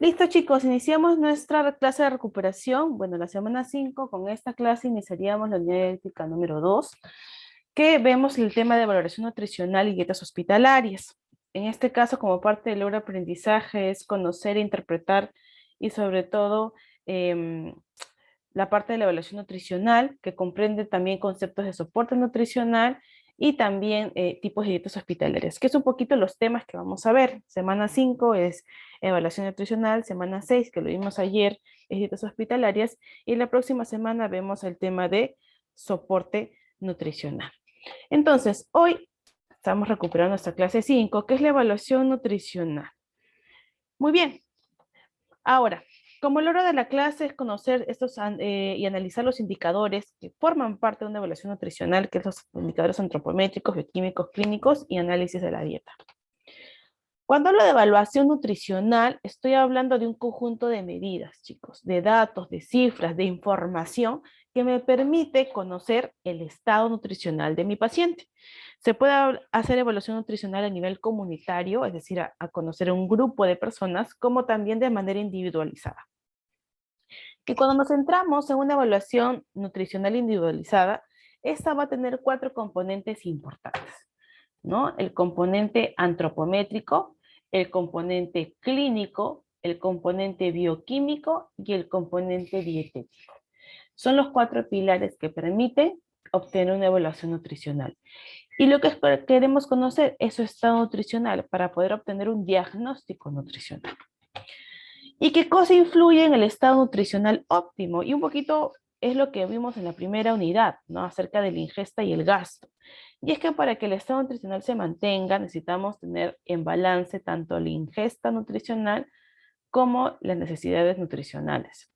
Listo, chicos, iniciamos nuestra clase de recuperación. Bueno, la semana 5, con esta clase iniciaríamos la unidad didáctica número 2, que vemos el tema de valoración nutricional y dietas hospitalarias. En este caso, como parte del logro de aprendizaje, es conocer, interpretar y sobre todo la parte de la evaluación nutricional, que comprende también conceptos de soporte nutricional y también tipos de dietas hospitalarias, que es un poquito los temas que vamos a ver. Semana 5 es evaluación nutricional, semana 6, que lo vimos ayer, es dietas hospitalarias, y la próxima semana vemos el tema de soporte nutricional. Entonces, hoy estamos recuperando nuestra clase 5, que es la evaluación nutricional. Muy bien, ahora, como el logro de la clase es conocer estos y analizar los indicadores que forman parte de una evaluación nutricional, que son los indicadores antropométricos, bioquímicos, clínicos y análisis de la dieta. Cuando hablo de evaluación nutricional, estoy hablando de un conjunto de medidas, chicos, de datos, de cifras, de información que me permite conocer el estado nutricional de mi paciente. Se puede hacer evaluación nutricional a nivel comunitario, es decir, a conocer a un grupo de personas, como también de manera individualizada. Y cuando nos centramos en una evaluación nutricional individualizada, esta va a tener 4 componentes importantes, ¿no? El componente antropométrico, el componente clínico, el componente bioquímico y el componente dietético. Son los 4 pilares que permiten obtener una evaluación nutricional. Y lo que queremos conocer es su estado nutricional para poder obtener un diagnóstico nutricional. ¿Y qué cosa influye en el estado nutricional óptimo? Y un poquito es lo que vimos en la primera unidad, ¿no? Acerca de la ingesta y el gasto. Y es que para que el estado nutricional se mantenga, necesitamos tener en balance tanto la ingesta nutricional como las necesidades nutricionales.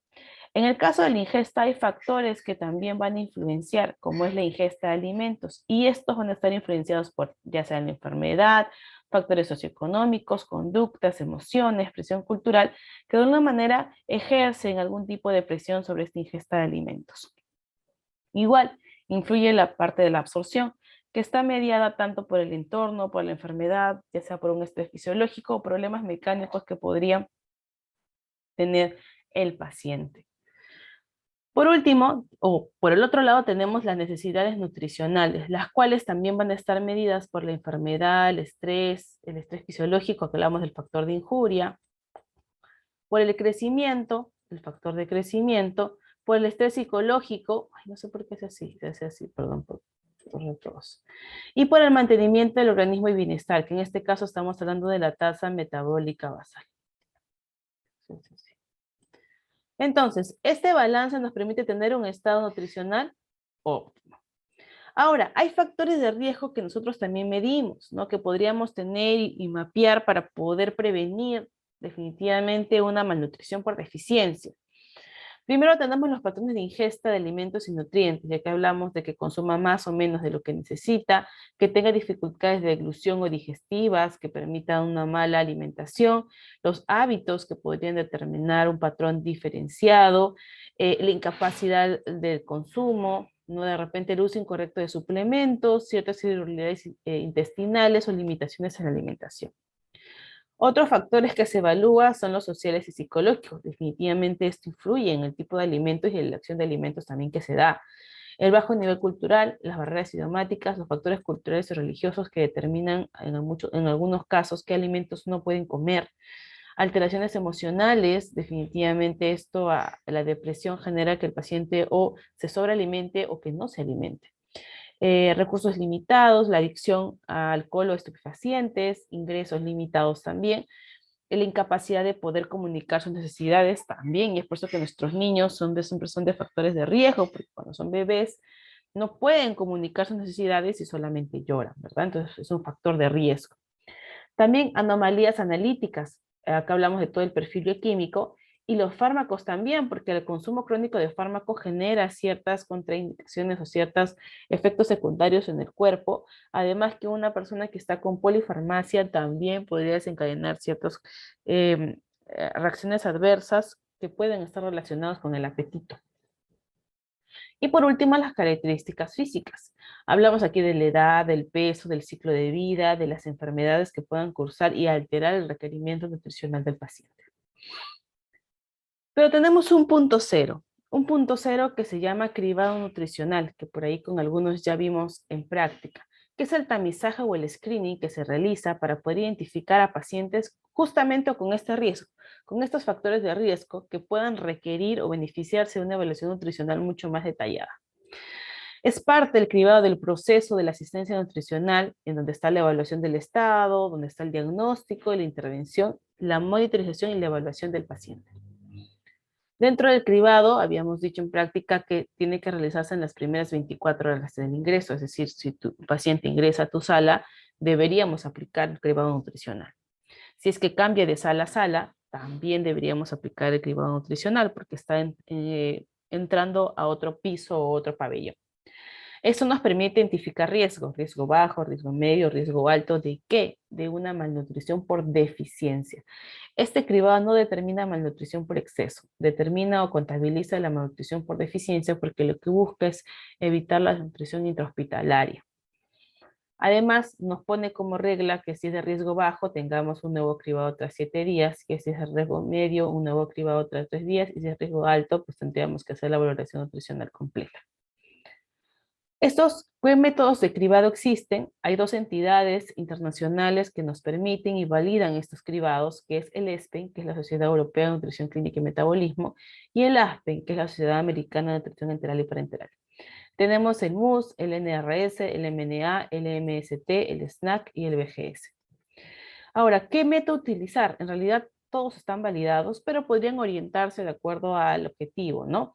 En el caso de la ingesta hay factores que también van a influenciar, como es la ingesta de alimentos, y estos van a estar influenciados por ya sea la enfermedad, factores socioeconómicos, conductas, emociones, presión cultural, que de alguna manera ejercen algún tipo de presión sobre esta ingesta de alimentos. Igual, influye la parte de la absorción, que está mediada tanto por el entorno, por la enfermedad, ya sea por un estrés fisiológico o problemas mecánicos que podrían tener el paciente. Por último, o por el otro lado, tenemos las necesidades nutricionales, las cuales también van a estar medidas por la enfermedad, el estrés fisiológico, que hablamos del factor de injuria, por el crecimiento, el factor de crecimiento, por el estrés psicológico, ay, no sé por qué se hace así, perdón por retroceso, y por el mantenimiento del organismo y bienestar, que en este caso estamos hablando de la tasa metabólica basal. Sí, sí, sí. Entonces, este balance nos permite tener un estado nutricional óptimo. Ahora, hay factores de riesgo que nosotros también medimos, ¿no? Que podríamos tener y mapear para poder prevenir definitivamente una malnutrición por deficiencia. Primero tenemos los patrones de ingesta de alimentos y nutrientes, ya que hablamos de que consuma más o menos de lo que necesita, que tenga dificultades de deglución o digestivas, que permitan una mala alimentación, los hábitos que podrían determinar un patrón diferenciado, la incapacidad del consumo, ¿no? De repente el uso incorrecto de suplementos, ciertas irregularidades intestinales o limitaciones en la alimentación. Otros factores que se evalúan son los sociales y psicológicos. Definitivamente esto influye en el tipo de alimentos y en la elección de alimentos también que se da. El bajo nivel cultural, las barreras idiomáticas, los factores culturales y religiosos que determinan en algunos casos qué alimentos no pueden comer. Alteraciones emocionales, definitivamente esto a la depresión genera que el paciente o se sobrealimente o que no se alimente. Recursos limitados, la adicción a alcohol o estupefacientes, ingresos limitados también, la incapacidad de poder comunicar sus necesidades también, y es por eso que nuestros niños siempre son de factores de riesgo, porque cuando son bebés no pueden comunicar sus necesidades y solamente lloran, ¿verdad? Entonces es un factor de riesgo. También anomalías analíticas, acá hablamos de todo el perfil bioquímico, y los fármacos también, porque el consumo crónico de fármacos genera ciertas contraindicaciones o ciertos efectos secundarios en el cuerpo, además que una persona que está con polifarmacia también podría desencadenar ciertas reacciones adversas que pueden estar relacionadas con el apetito. Y por último, las características físicas. Hablamos aquí de la edad, del peso, del ciclo de vida, de las enfermedades que puedan cursar y alterar el requerimiento nutricional del paciente. Pero tenemos un punto cero que se llama cribado nutricional, que por ahí con algunos ya vimos en práctica, que es el tamizaje o el screening que se realiza para poder identificar a pacientes justamente con este riesgo, con estos factores de riesgo que puedan requerir o beneficiarse de una evaluación nutricional mucho más detallada. Es parte del cribado del proceso de la asistencia nutricional, en donde está la evaluación del estado, donde está el diagnóstico, la intervención, la monitorización y la evaluación del paciente. Dentro del cribado, habíamos dicho en práctica que tiene que realizarse en las primeras 24 horas del ingreso, es decir, si tu paciente ingresa a tu sala, deberíamos aplicar el cribado nutricional. Si es que cambia de sala a sala, también deberíamos aplicar el cribado nutricional porque está entrando a otro piso o otro pabellón. Esto nos permite identificar riesgos, riesgo bajo, riesgo medio, riesgo alto, ¿de qué? De una malnutrición por deficiencia. Este cribado no determina malnutrición por exceso, determina o contabiliza la malnutrición por deficiencia porque lo que busca es evitar la nutrición intrahospitalaria. Además, nos pone como regla que si es de riesgo bajo, tengamos un nuevo cribado tras 7 días, que si es de riesgo medio, un nuevo cribado tras 3 días, y si es de riesgo alto, pues tendríamos que hacer la valoración nutricional completa. Estos métodos de cribado existen. Hay dos entidades internacionales que nos permiten y validan estos cribados, que es el ESPEN, que es la Sociedad Europea de Nutrición Clínica y Metabolismo, y el ASPEN, que es la Sociedad Americana de Nutrición Enteral y Parenteral. Tenemos el MUS, el NRS, el MNA, el MST, el SNAC y el BGS. Ahora, ¿qué método utilizar? En realidad todos están validados, pero podrían orientarse de acuerdo al objetivo, ¿no?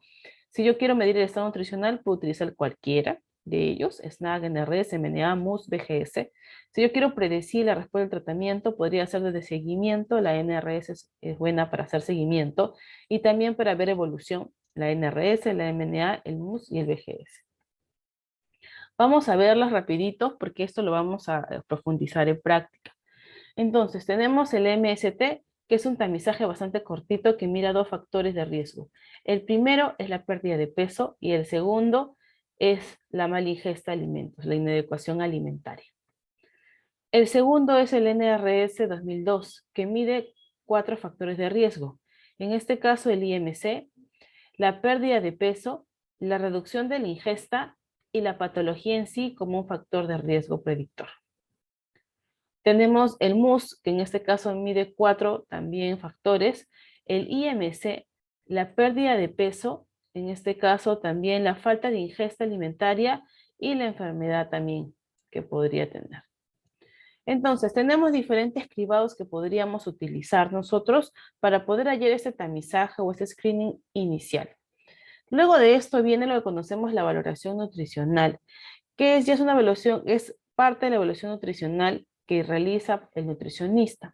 Si yo quiero medir el estado nutricional, puedo utilizar cualquiera de ellos, SNAC, NRS, MNA, MUS, BGS. Si yo quiero predecir la respuesta del tratamiento, podría ser desde seguimiento, la NRS es buena para hacer seguimiento, y también para ver evolución, la NRS, la MNA, el MUS y el BGS. Vamos a verlas rapiditos porque esto lo vamos a profundizar en práctica. Entonces, tenemos el MST, que es un tamizaje bastante cortito que mira dos factores de riesgo. El primero es la pérdida de peso y el segundo es la mala ingesta de alimentos, la inadecuación alimentaria. El segundo es el NRS 2002, que mide 4 factores de riesgo. En este caso, el IMC, la pérdida de peso, la reducción de la ingesta y la patología en sí como un factor de riesgo predictor. Tenemos el MUS, que en este caso mide 4 también factores, el IMC, la pérdida de peso, en este caso también la falta de ingesta alimentaria y la enfermedad también que podría tener. Entonces, tenemos diferentes cribados que podríamos utilizar nosotros para poder hallar este tamizaje o este screening inicial. Luego de esto viene lo que conocemos la valoración nutricional, que es, ya es una evaluación, es parte de la evaluación nutricional que realiza el nutricionista.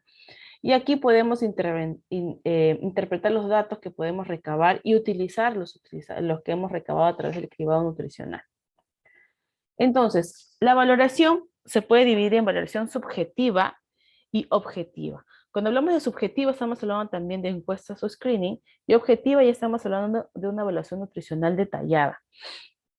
Y aquí podemos interpretar los datos que podemos recabar y utilizar los que hemos recabado a través del cribado nutricional. Entonces, la valoración se puede dividir en valoración subjetiva y objetiva. Cuando hablamos de subjetiva, estamos hablando también de encuestas o screening, y objetiva ya estamos hablando de una evaluación nutricional detallada.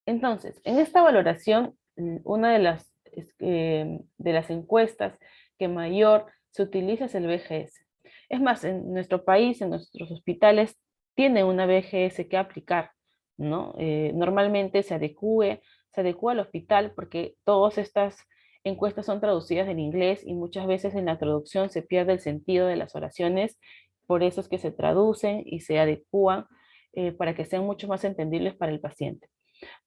Entonces, en esta valoración, una de las encuestas que mayor se utiliza es el BGS. Es más, en nuestro país, en nuestros hospitales, tiene una BGS que aplicar, ¿no? Normalmente se adecúa al hospital porque todas estas encuestas son traducidas en inglés y muchas veces en la traducción se pierde el sentido de las oraciones, por eso es que se traducen y se adecúan para que sean mucho más entendibles para el paciente.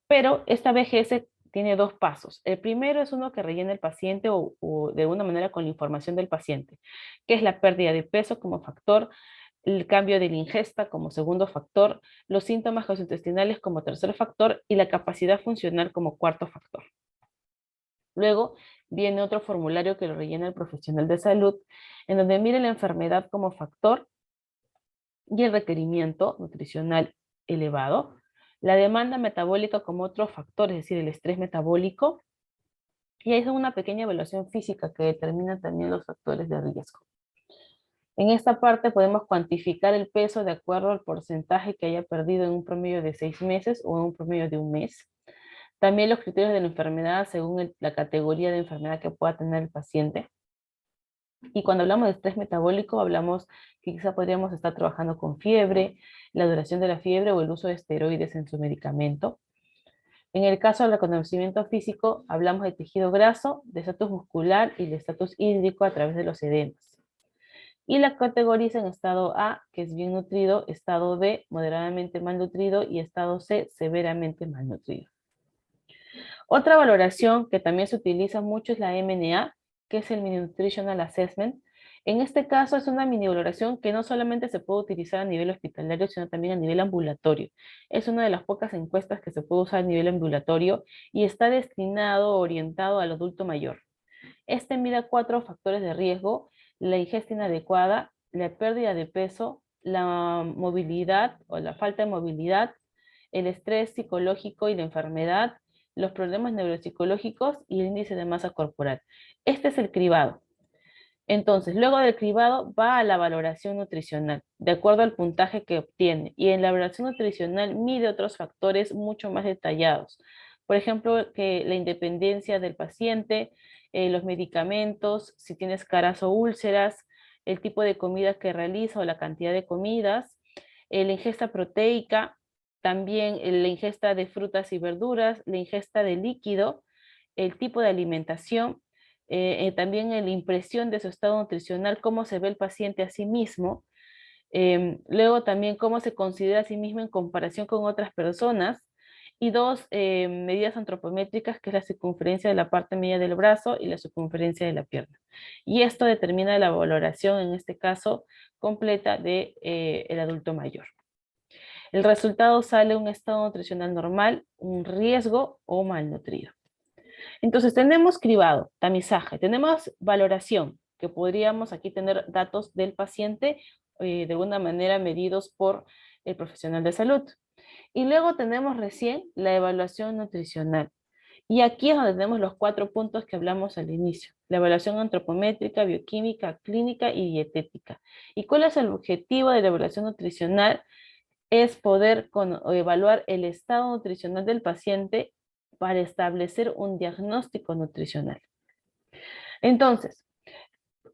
Pero esta BGS tiene dos pasos. El primero es uno que rellena el paciente o de alguna manera con la información del paciente, que es la pérdida de peso como factor, el cambio de la ingesta como segundo factor, los síntomas gastrointestinales como tercer factor y la capacidad funcional como cuarto factor. Luego viene otro formulario que lo rellena el profesional de salud, en donde mire la enfermedad como factor y el requerimiento nutricional elevado, la demanda metabólica como otro factor, es decir, el estrés metabólico, y hay una pequeña evaluación física que determina también los factores de riesgo. En esta parte podemos cuantificar el peso de acuerdo al porcentaje que haya perdido en un promedio de 6 meses o en un promedio de un mes. También los criterios de la enfermedad según la categoría de enfermedad que pueda tener el paciente. Y cuando hablamos de estrés metabólico, hablamos que quizá podríamos estar trabajando con fiebre, la duración de la fiebre o el uso de esteroides en su medicamento. En el caso del reconocimiento físico, hablamos de tejido graso, de estatus muscular y de estatus hídrico a través de los edemas. Y la categoriza en estado A, que es bien nutrido, estado B, moderadamente malnutrido, y estado C, severamente malnutrido. Otra valoración que también se utiliza mucho es la MNA, que es el Mini Nutritional Assessment. En este caso es una mini valoración que no solamente se puede utilizar a nivel hospitalario, sino también a nivel ambulatorio. Es una de las pocas encuestas que se puede usar a nivel ambulatorio y está destinado o orientado al adulto mayor. Este mide 4 factores de riesgo: la ingesta inadecuada, la pérdida de peso, la movilidad o la falta de movilidad, el estrés psicológico y la enfermedad, los problemas neuropsicológicos y el índice de masa corporal. Este es el cribado. Entonces, luego del cribado va a la valoración nutricional, de acuerdo al puntaje que obtiene. Y en la valoración nutricional mide otros factores mucho más detallados. Por ejemplo, que la independencia del paciente, los medicamentos, si tienes caras o úlceras, el tipo de comida que realiza o la cantidad de comidas, la ingesta proteica, también la ingesta de frutas y verduras, la ingesta de líquido, el tipo de alimentación, también la impresión de su estado nutricional, cómo se ve el paciente a sí mismo, luego también cómo se considera a sí mismo en comparación con otras personas, y dos medidas antropométricas, que es la circunferencia de la parte media del brazo y la circunferencia de la pierna. Y esto determina la valoración, en este caso, completa de el adulto mayor. El resultado sale un estado nutricional normal, un riesgo o malnutrido. Entonces tenemos cribado, tamizaje, tenemos valoración, que podríamos aquí tener datos del paciente de alguna manera medidos por el profesional de salud. Y luego tenemos recién la evaluación nutricional. Y aquí es donde tenemos los 4 puntos que hablamos al inicio: la evaluación antropométrica, bioquímica, clínica y dietética. ¿Y cuál es el objetivo de la evaluación nutricional? Es poder evaluar el estado nutricional del paciente para establecer un diagnóstico nutricional. Entonces,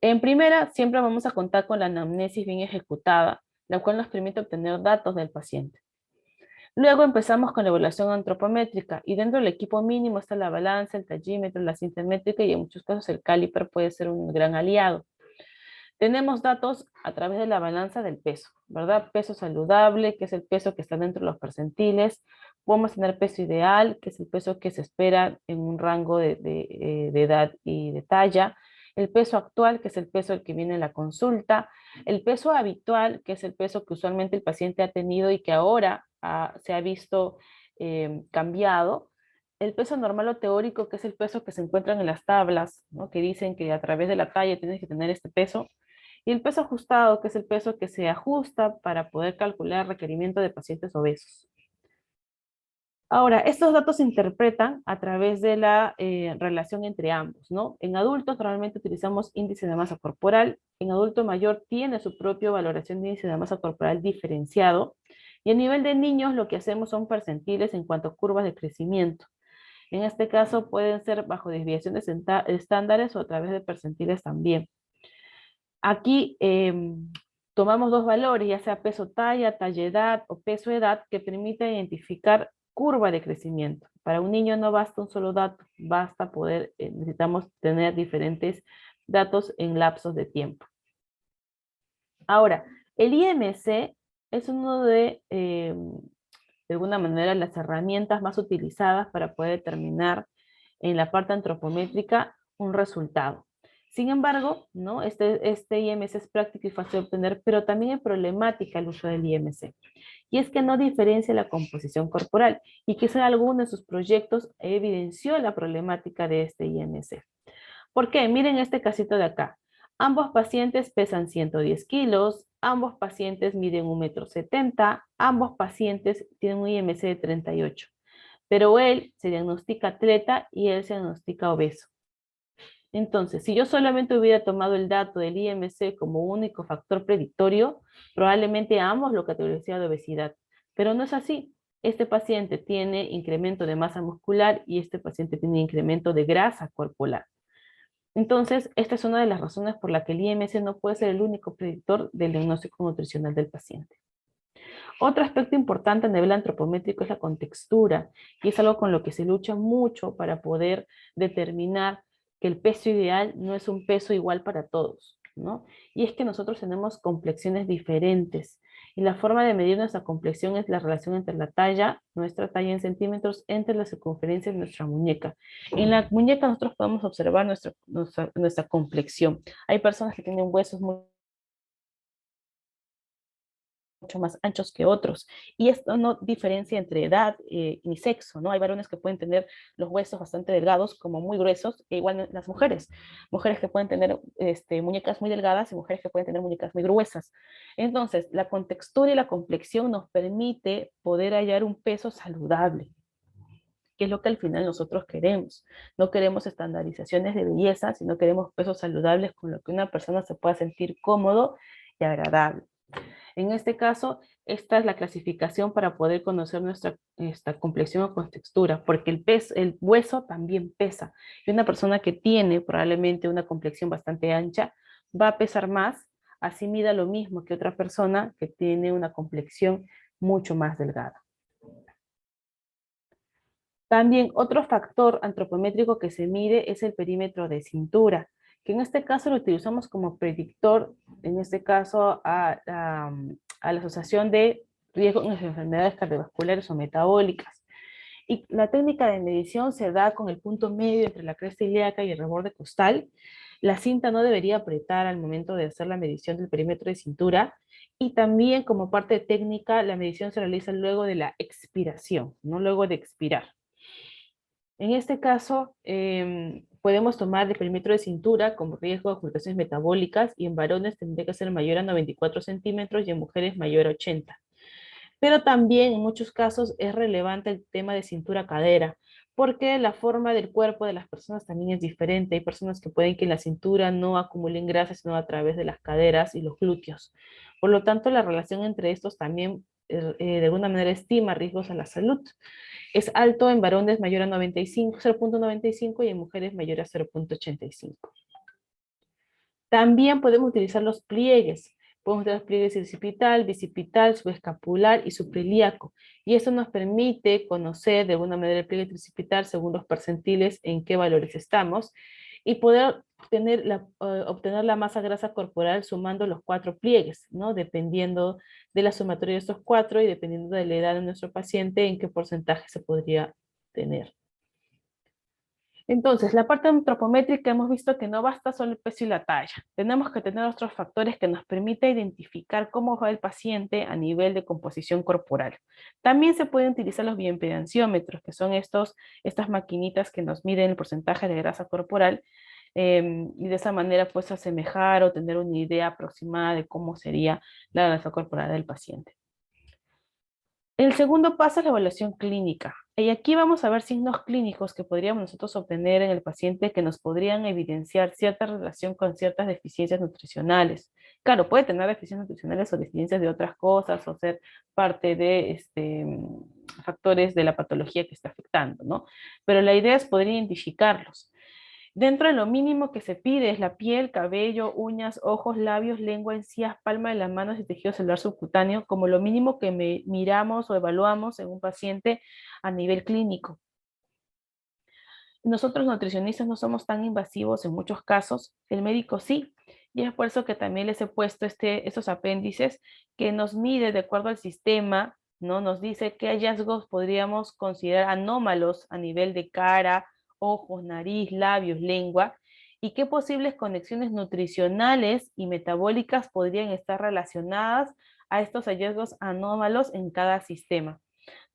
en primera, siempre vamos a contar con la anamnesis bien ejecutada, la cual nos permite obtener datos del paciente. Luego empezamos con la evaluación antropométrica, y dentro del equipo mínimo está la balanza, el tallímetro, la cinta métrica, y en muchos casos el caliper puede ser un gran aliado. Tenemos datos a través de la balanza del peso, ¿verdad? Peso saludable, que es el peso que está dentro de los percentiles. Podemos tener peso ideal, que es el peso que se espera en un rango de edad y de talla. El peso actual, que es el peso al que viene en la consulta. El peso habitual, que es el peso que usualmente el paciente ha tenido y que ahora se ha visto cambiado. El peso normal o teórico, que es el peso que se encuentran en las tablas, ¿no? Que dicen que a través de la talla tienes que tener este peso. Y el peso ajustado, que es el peso que se ajusta para poder calcular el requerimiento de pacientes obesos. Ahora, estos datos se interpretan a través de la relación entre ambos, ¿no? En adultos normalmente utilizamos índice de masa corporal. En adulto mayor tiene su propia valoración de índice de masa corporal diferenciado. Y a nivel de niños lo que hacemos son percentiles en cuanto a curvas de crecimiento. En este caso pueden ser bajo desviaciones estándares o a través de percentiles también. Aquí tomamos dos valores, ya sea peso talla, talla edad o peso edad, que permite identificar curva de crecimiento. Para un niño no basta un solo dato, basta poder, necesitamos tener diferentes datos en lapsos de tiempo. Ahora, el IMC es uno de alguna manera, las herramientas más utilizadas para poder determinar en la parte antropométrica un resultado. Sin embargo, ¿no? Este IMC es práctico y fácil de obtener, pero también es problemática el uso del IMC. Y es que no diferencia la composición corporal, y quizá alguno de sus proyectos evidenció la problemática de este IMC. ¿Por qué? Miren este casito de acá. Ambos pacientes pesan 110 kilos, ambos pacientes miden 1,70 m, ambos pacientes tienen un IMC de 38, pero él se diagnostica atleta y él se diagnostica obeso. Entonces, si yo solamente hubiera tomado el dato del IMC como único factor predictorio, probablemente ambos lo categorizaría de obesidad, pero no es así. Este paciente tiene incremento de masa muscular y este paciente tiene incremento de grasa corporal. Entonces, esta es una de las razones por la que el IMS no puede ser el único predictor del diagnóstico nutricional del paciente. Otro aspecto importante a nivel antropométrico es la contextura, y es algo con lo que se lucha mucho para poder determinar que el peso ideal no es un peso igual para todos, ¿no? Y es que nosotros tenemos complexiones diferentes, y la forma de medir nuestra complexión es la relación entre la talla, nuestra talla en centímetros, entre la circunferencia de nuestra muñeca. En la muñeca nosotros podemos observar nuestra complexión. Hay personas que tienen huesos muy mucho más anchos que otros. Y esto no diferencia entre edad ni sexo, ¿no? Hay varones que pueden tener los huesos bastante delgados, como muy gruesos, e igual las mujeres. Mujeres que pueden tener muñecas muy delgadas y mujeres que pueden tener muñecas muy gruesas. Entonces, la contextura y la complexión nos permite poder hallar un peso saludable, que es lo que al final nosotros queremos. No queremos estandarizaciones de belleza, sino queremos pesos saludables con lo que una persona se pueda sentir cómodo y agradable. En este caso, esta es la clasificación para poder conocer nuestra complexión o contextura, porque el hueso también pesa. Y una persona que tiene probablemente una complexión bastante ancha va a pesar más, así mida lo mismo que otra persona que tiene una complexión mucho más delgada. También otro factor antropométrico que se mide es el perímetro de cintura, que en este caso lo utilizamos como predictor, en este caso a la asociación de riesgo en las enfermedades cardiovasculares o metabólicas. Y la técnica de medición se da con el punto medio entre la cresta ilíaca y el reborde costal. La cinta no debería apretar al momento de hacer la medición del perímetro de cintura. Y también como parte técnica, la medición se realiza luego de la expiración, no luego de expirar. En este caso, podemos tomar el perímetro de cintura como riesgo de complicaciones metabólicas, y en varones tendría que ser mayor a 94 centímetros y en mujeres mayor a 80. Pero también en muchos casos es relevante el tema de cintura-cadera, porque la forma del cuerpo de las personas también es diferente. Hay personas que pueden que en la cintura no acumulen grasa, sino a través de las caderas y los glúteos. Por lo tanto, la relación entre estos también de alguna manera estima riesgos a la salud. Es alto en varones mayor a 95, 0.95, y en mujeres mayor a 0.85. También podemos utilizar los pliegues. Podemos utilizar los pliegues occipital, bicipital, subescapular y suprailíaco. Y eso nos permite conocer de alguna manera el pliegue tricipital según los percentiles en qué valores estamos, y poder obtener la masa grasa corporal sumando los 4 pliegues, ¿no? Dependiendo de la sumatoria de estos 4 y dependiendo de la edad de nuestro paciente, en qué porcentaje se podría tener. Entonces, la parte antropométrica hemos visto que no basta solo el peso y la talla. Tenemos que tener otros factores que nos permitan identificar cómo va el paciente a nivel de composición corporal. También se pueden utilizar los bioimpedanciómetros, que son estas maquinitas que nos miden el porcentaje de grasa corporal, y de esa manera pues asemejar o tener una idea aproximada de cómo sería la grasa corporal del paciente. El segundo paso es la evaluación clínica. Y aquí vamos a ver signos clínicos que podríamos nosotros obtener en el paciente que nos podrían evidenciar cierta relación con ciertas deficiencias nutricionales. Claro, puede tener deficiencias nutricionales o deficiencias de otras cosas, o ser parte de factores de la patología que está afectando, ¿no? Pero la idea es poder identificarlos. Dentro de lo mínimo que se pide es la piel, cabello, uñas, ojos, labios, lengua, encías, palma de las manos y tejido celular subcutáneo, como lo mínimo que miramos o evaluamos en un paciente a nivel clínico. Nosotros nutricionistas no somos tan invasivos en muchos casos, el médico sí, y es por eso que también les he puesto estos apéndices que nos mide de acuerdo al sistema, ¿no? Nos dice qué hallazgos podríamos considerar anómalos a nivel de cara, ojos, nariz, labios, lengua, y qué posibles conexiones nutricionales y metabólicas podrían estar relacionadas a estos hallazgos anómalos en cada sistema.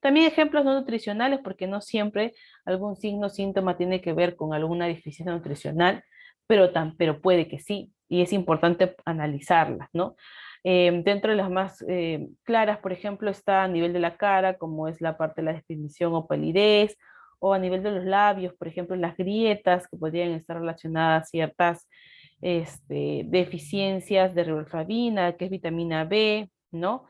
También ejemplos no nutricionales, porque no siempre algún signo o síntoma tiene que ver con alguna deficiencia nutricional, pero puede que sí, y es importante analizarlas, ¿no? Dentro de las más claras, por ejemplo, está a nivel de la cara, como es la parte de la definición o palidez, o a nivel de los labios, por ejemplo, las grietas, que podrían estar relacionadas a ciertas deficiencias de riboflavina, que es vitamina B, ¿no?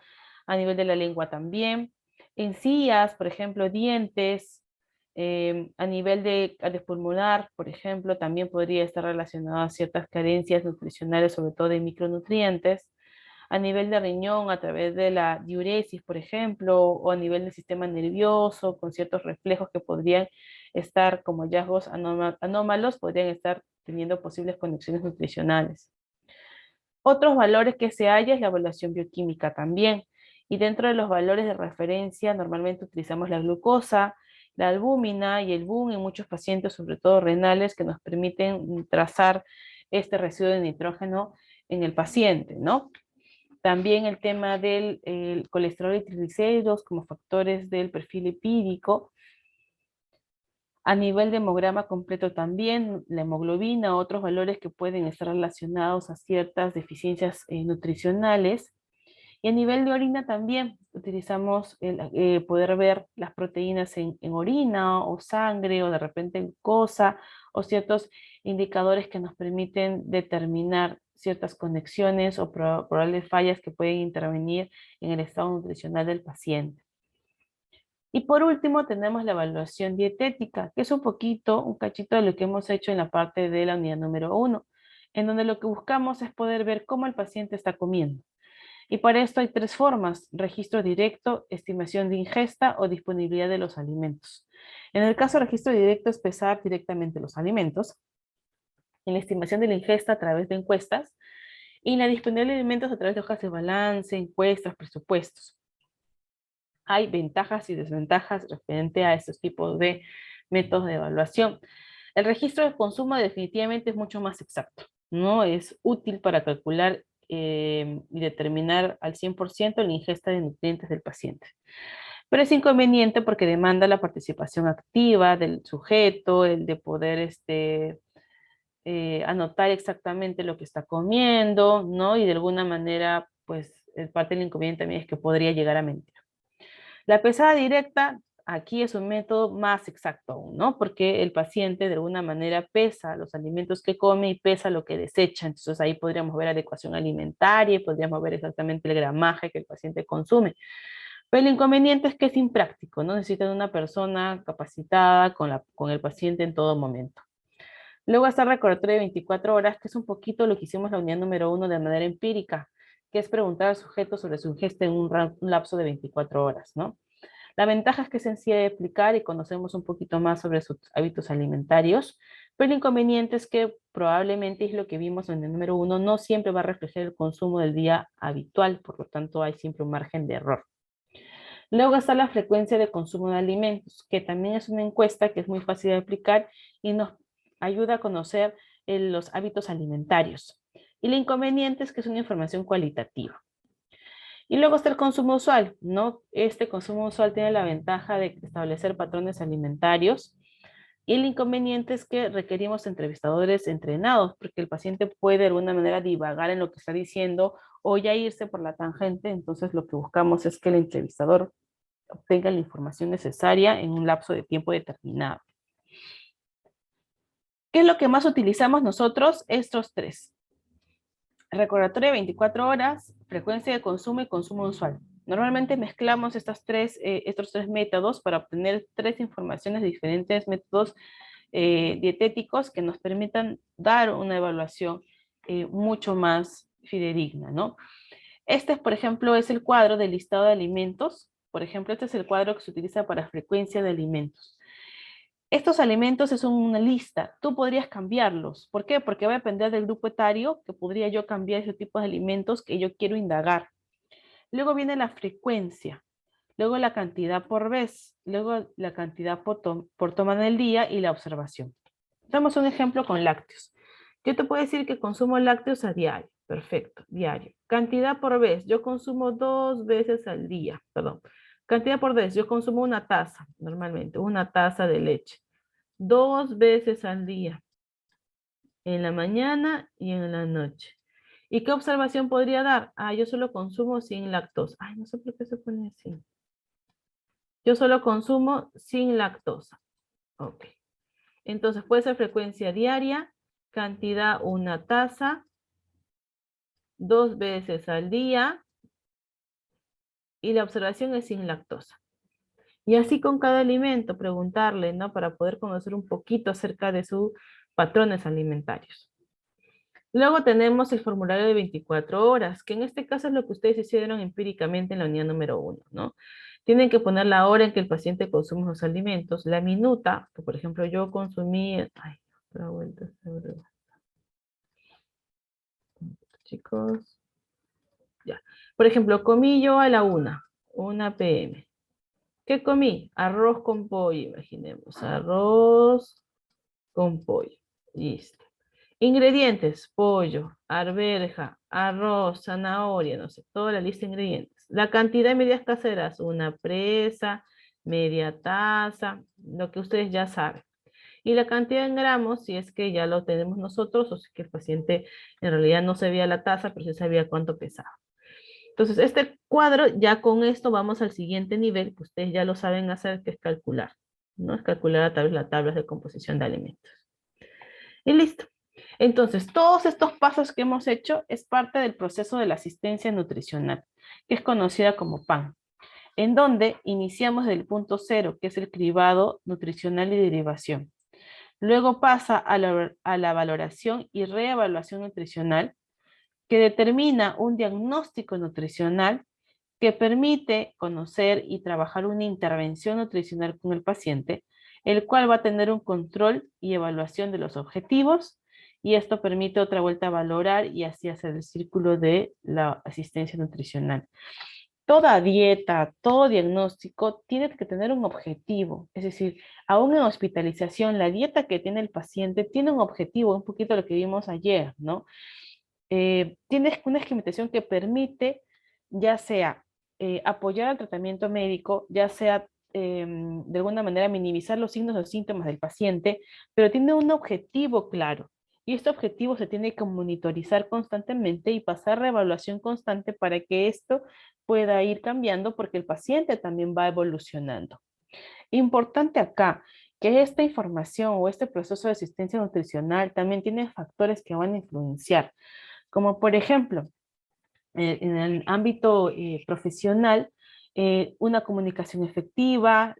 A nivel de la lengua también. Encías, por ejemplo, dientes, A nivel de cardiopulmonar, por ejemplo, también podría estar relacionado a ciertas carencias nutricionales, sobre todo de micronutrientes. A nivel de riñón, a través de la diuresis, por ejemplo, o a nivel del sistema nervioso, con ciertos reflejos que podrían estar como hallazgos anómalos, podrían estar teniendo posibles conexiones nutricionales. Otros valores que se halla es la evaluación bioquímica también. Y dentro de los valores de referencia, normalmente utilizamos la glucosa, la albúmina y el BUN en muchos pacientes, sobre todo renales, que nos permiten trazar este residuo de nitrógeno en el paciente, ¿no? También el tema del colesterol y triglicéridos como factores del perfil lipídico. A nivel de hemograma completo también, la hemoglobina, otros valores que pueden estar relacionados a ciertas deficiencias nutricionales. Y a nivel de orina también utilizamos poder ver las proteínas en orina o sangre o de repente en glucosa o ciertos indicadores que nos permiten determinar ciertas conexiones o probables fallas que pueden intervenir en el estado nutricional del paciente. Y por último tenemos la evaluación dietética, que es un cachito de lo que hemos hecho en la parte de la unidad número 1, en donde lo que buscamos es poder ver cómo el paciente está comiendo. Y para esto hay tres formas: registro directo, estimación de ingesta o disponibilidad de los alimentos. En el caso de registro directo es pesar directamente los alimentos, en la estimación de la ingesta a través de encuestas, y en la disponibilidad de alimentos a través de hojas de balance, encuestas, presupuestos. Hay ventajas y desventajas referente a estos tipos de métodos de evaluación. El registro de consumo definitivamente es mucho más exacto, ¿no? Es útil para calcular y determinar al 100% la ingesta de nutrientes del paciente. Pero es inconveniente porque demanda la participación activa del sujeto, el de poder anotar exactamente lo que está comiendo, ¿no? Y de alguna manera, pues, parte del inconveniente también es que podría llegar a mentir. La pesada directa aquí es un método más exacto aún, ¿no? Porque el paciente de alguna manera pesa los alimentos que come y pesa lo que desecha. Entonces ahí podríamos ver adecuación alimentaria y podríamos ver exactamente el gramaje que el paciente consume. Pero el inconveniente es que es impráctico, ¿no? Necesitan una persona capacitada con el paciente en todo momento. Luego está el recordatorio de 24 horas, que es un poquito lo que hicimos en la unidad número 1 de manera empírica, que es preguntar al sujeto sobre su ingesta en un lapso de 24 horas, ¿no? La ventaja es que es sencilla de aplicar y conocemos un poquito más sobre sus hábitos alimentarios, pero el inconveniente es que probablemente es lo que vimos en el número 1, no siempre va a reflejar el consumo del día habitual, por lo tanto hay siempre un margen de error. Luego está la frecuencia de consumo de alimentos, que también es una encuesta que es muy fácil de aplicar y nos ayuda a conocer los hábitos alimentarios. Y el inconveniente es que es una información cualitativa. Y luego está el consumo usual, ¿no? Este consumo usual tiene la ventaja de establecer patrones alimentarios y el inconveniente es que requerimos entrevistadores entrenados porque el paciente puede de alguna manera divagar en lo que está diciendo o ya irse por la tangente. Entonces lo que buscamos es que el entrevistador obtenga la información necesaria en un lapso de tiempo determinado. ¿Qué es lo que más utilizamos nosotros? Estos tres: recordatorio de 24 horas, frecuencia de consumo y consumo usual. Normalmente mezclamos estos tres métodos para obtener tres informaciones de diferentes métodos dietéticos que nos permitan dar una evaluación mucho más fidedigna, ¿no? Este, por ejemplo, es el cuadro del listado de alimentos. Por ejemplo, este es el cuadro que se utiliza para frecuencia de alimentos. Estos alimentos es una lista, tú podrías cambiarlos. ¿Por qué? Porque va a depender del grupo etario, que podría yo cambiar ese tipo de alimentos que yo quiero indagar. Luego viene la frecuencia, luego la cantidad por vez, luego la cantidad por toma en el día y la observación. Damos un ejemplo con lácteos. Yo te puedo decir que consumo lácteos a diario. Perfecto, diario. Cantidad por vez, yo consumo 2 veces al día, perdón. Cantidad por vez, yo consumo una taza, normalmente, una taza de leche. 2 veces al día, en la mañana y en la noche. ¿Y qué observación podría dar? Ah, yo solo consumo sin lactosa. Ay, no sé por qué se pone así. Yo solo consumo sin lactosa. Ok. Entonces puede ser frecuencia diaria, cantidad una taza, 2 veces al día, y la observación es sin lactosa. Y así con cada alimento, preguntarle, ¿no? Para poder conocer un poquito acerca de sus patrones alimentarios. Luego tenemos el formulario de 24 horas, que en este caso es lo que ustedes hicieron empíricamente en la unidad número 1, ¿no? Tienen que poner la hora en que el paciente consume los alimentos, la minuta, que por ejemplo yo consumí, ay, otra vuelta, chicos, ya. Por ejemplo, comí yo a la 1 p.m. ¿Qué comí? Arroz con pollo, imaginemos, arroz con pollo, listo. Ingredientes, pollo, arveja, arroz, zanahoria, no sé, toda la lista de ingredientes. La cantidad de medidas caseras, una presa, media taza, lo que ustedes ya saben. Y la cantidad en gramos, si es que ya lo tenemos nosotros, o si es que el paciente en realidad no sabía la taza, pero sí sabía cuánto pesaba. Entonces, este cuadro, ya con esto vamos al siguiente nivel, que ustedes ya lo saben hacer, que es calcular, ¿no? Es calcular a través de las tablas de composición de alimentos. Y listo. Entonces, todos estos pasos que hemos hecho es parte del proceso de la asistencia nutricional, que es conocida como PAN, en donde iniciamos del punto cero, que es el cribado nutricional y derivación. Luego pasa a la valoración y reevaluación nutricional, que determina un diagnóstico nutricional que permite conocer y trabajar una intervención nutricional con el paciente, el cual va a tener un control y evaluación de los objetivos, y esto permite otra vuelta a valorar y así hacer el círculo de la asistencia nutricional. Toda dieta, todo diagnóstico tiene que tener un objetivo, es decir, aún en hospitalización, la dieta que tiene el paciente tiene un objetivo, un poquito lo que vimos ayer, ¿no? Tienes una esquematización que permite ya sea apoyar al tratamiento médico, ya sea de alguna manera minimizar los signos o síntomas del paciente, pero tiene un objetivo claro. Y este objetivo se tiene que monitorizar constantemente y pasar reevaluación constante para que esto pueda ir cambiando porque el paciente también va evolucionando. Importante acá, que esta información o este proceso de asistencia nutricional también tiene factores que van a influenciar, como por ejemplo, en el ámbito profesional, una comunicación efectiva,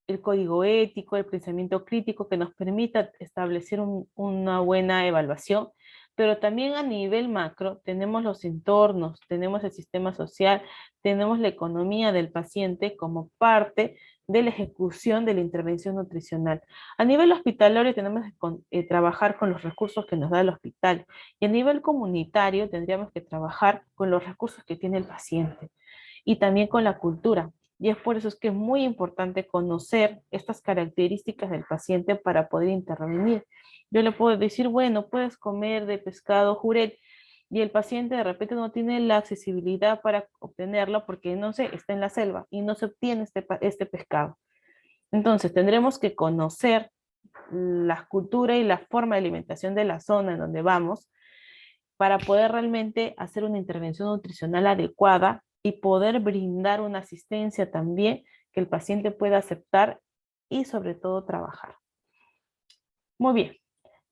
el código ético, el pensamiento crítico que nos permita establecer una buena evaluación, pero también a nivel macro tenemos los entornos, tenemos el sistema social, tenemos la economía del paciente como parte de la ejecución de la intervención nutricional. A nivel hospitalario tenemos que trabajar con los recursos que nos da el hospital y a nivel comunitario tendríamos que trabajar con los recursos que tiene el paciente y también con la cultura. Y es por eso es que es muy importante conocer estas características del paciente para poder intervenir. Yo le puedo decir, bueno, puedes comer de pescado jurel, y el paciente de repente no tiene la accesibilidad para obtenerlo porque, no sé, está en la selva y no se obtiene este pescado. Entonces, tendremos que conocer la cultura y la forma de alimentación de la zona en donde vamos para poder realmente hacer una intervención nutricional adecuada y poder brindar una asistencia también que el paciente pueda aceptar y sobre todo trabajar. Muy bien.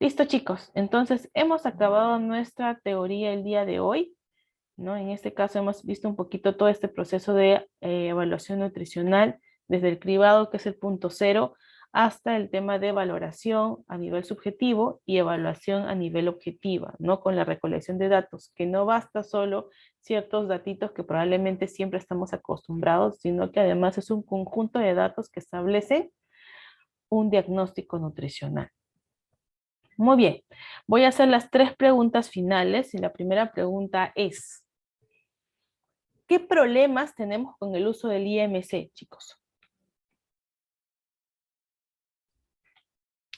Listo, chicos. Entonces, hemos acabado nuestra teoría el día de hoy, ¿no? En este caso hemos visto un poquito todo este proceso de evaluación nutricional, desde el cribado, que es el punto cero, hasta el tema de valoración a nivel subjetivo y evaluación a nivel objetiva, ¿no? Con la recolección de datos, que no basta solo ciertos datitos que probablemente siempre estamos acostumbrados, sino que además es un conjunto de datos que establecen un diagnóstico nutricional. Muy bien, voy a hacer las 3 preguntas finales y la primera pregunta es, ¿qué problemas tenemos con el uso del IMC, chicos?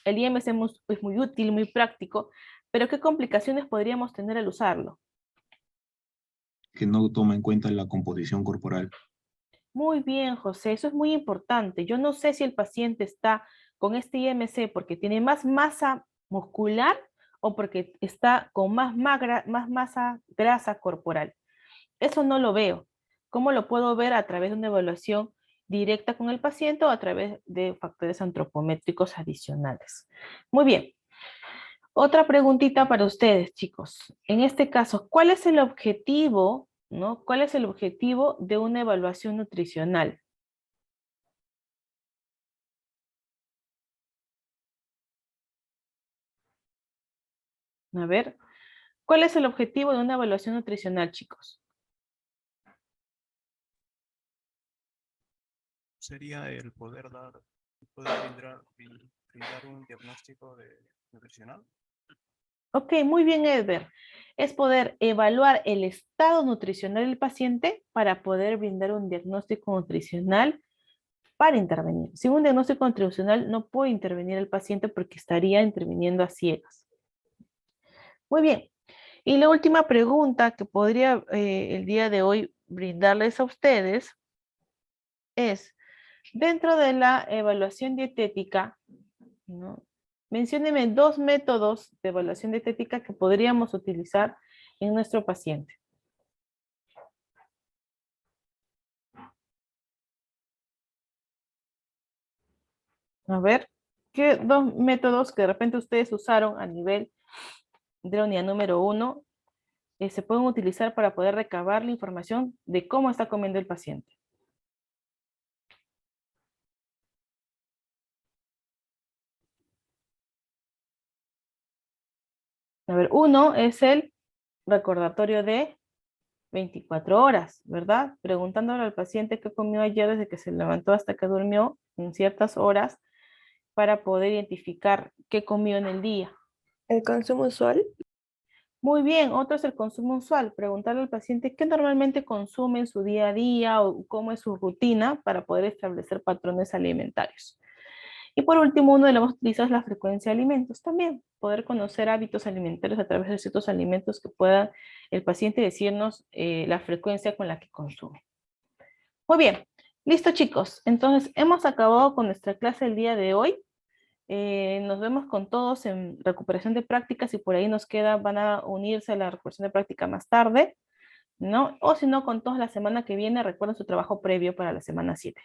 El IMC es muy útil, muy práctico, pero ¿qué complicaciones podríamos tener al usarlo? Que no toma en cuenta la composición corporal. Muy bien, José, eso es muy importante. Yo no sé si el paciente está con este IMC porque tiene más masa muscular o porque está con más masa grasa corporal. Eso no lo veo. ¿Cómo lo puedo ver? A través de una evaluación directa con el paciente o a través de factores antropométricos adicionales. Muy bien. Otra preguntita para ustedes, chicos. En este caso, ¿cuál es el objetivo, ¿no? ¿Cuál es el objetivo de una evaluación nutricional? A ver, ¿cuál es el objetivo de una evaluación nutricional, chicos? Sería el poder brindar un diagnóstico nutricional. Ok, muy bien, Edber. Es poder evaluar el estado nutricional del paciente para poder brindar un diagnóstico nutricional para intervenir. Sin un diagnóstico nutricional no puede intervenir el paciente porque estaría interviniendo a ciegas. Muy bien. Y la última pregunta que podría el día de hoy brindarles a ustedes es, dentro de la evaluación dietética, ¿no? Mencióneme 2 métodos de evaluación dietética que podríamos utilizar en nuestro paciente. A ver, ¿qué 2 métodos que de repente ustedes usaron a nivel de la unidad número 1 se pueden utilizar para poder recabar la información de cómo está comiendo el paciente? A ver, uno es el recordatorio de 24 horas, ¿verdad? Preguntándole al paciente qué comió ayer desde que se levantó hasta que durmió en ciertas horas para poder identificar qué comió en el día. ¿El consumo usual? Muy bien, otro es el consumo usual. Preguntarle al paciente qué normalmente consume en su día a día o cómo es su rutina para poder establecer patrones alimentarios. Y por último, uno de los más utilizados es la frecuencia de alimentos también. Poder conocer hábitos alimentarios a través de ciertos alimentos que pueda el paciente decirnos la frecuencia con la que consume. Muy bien, listo chicos. Entonces hemos acabado con nuestra clase el día de hoy. Nos vemos con todos en recuperación de prácticas y por ahí nos queda, van a unirse a la recuperación de práctica más tarde, ¿no? O si no, con todos la semana que viene, recuerden su trabajo previo para la semana 7.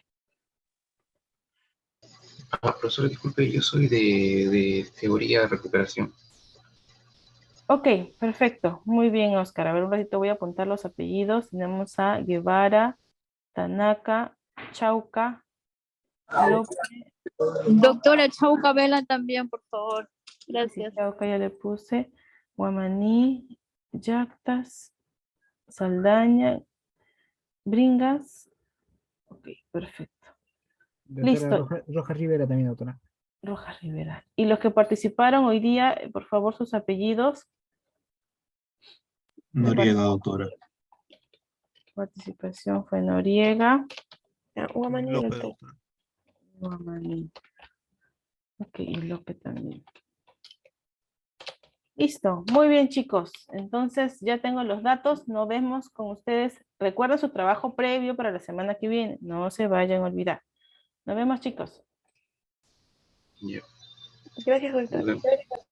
Profesor, disculpe, yo soy de teoría de recuperación. Ok, perfecto. Muy bien, Oscar. A ver, un ratito voy a apuntar los apellidos. Tenemos a Guevara, Tanaka, Chauca, López. Doctora Chauca Vela también, por favor. Gracias. Chauca ya le puse. Guamaní, Yactas, Saldaña, Bringas. Ok, perfecto. Doctora Listo. Roja Rivera también, doctora. Rojas Rivera. Y los que participaron hoy día, por favor, sus apellidos. Noriega, doctora. Participación fue Noriega. Guamaní, López, doctor. doctora. Guamaní. Ok, y López también. Listo, muy bien chicos. Entonces ya tengo los datos, nos vemos con ustedes. Recuerden su trabajo previo para la semana que viene. No se vayan a olvidar. Nos vemos chicos. Ya, Gracias, nos doctor. vemos.